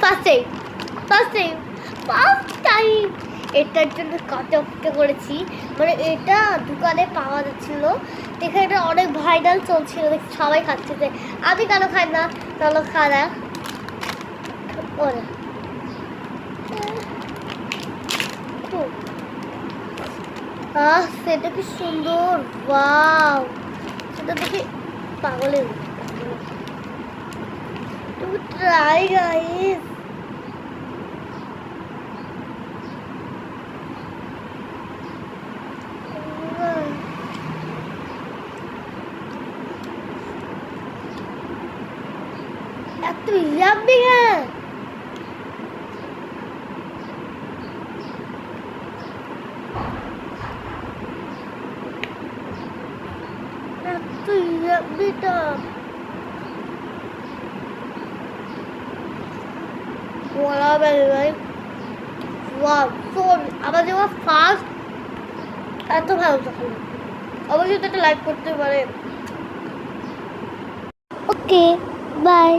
First time first time first time এটার জন্য কত অপেক্ষা করেছি। মানে এটা দোকানে পাওয়া যাচ্ছিল, দেখে এটা অনেক ভাইরাল চলছিল, দেখি সবাই খাচ্ছে, যে আমি কেন খাই না, চলো খাওয়া। ওরা সেটা কি সুন্দর, ওয়াও, সেটা দেখি পাগলের তুমি ট্রাই গাইস। এত ইয়াম্মি হ্যাঁ, এত ইয়াম্মিটা বলা যাবে ভাই। ওয়াও, সো আমার যেমন ফার্স্ট এত ভালো তখন অবশ্যই তো একটা লাইক করতে পারে। Okay bye.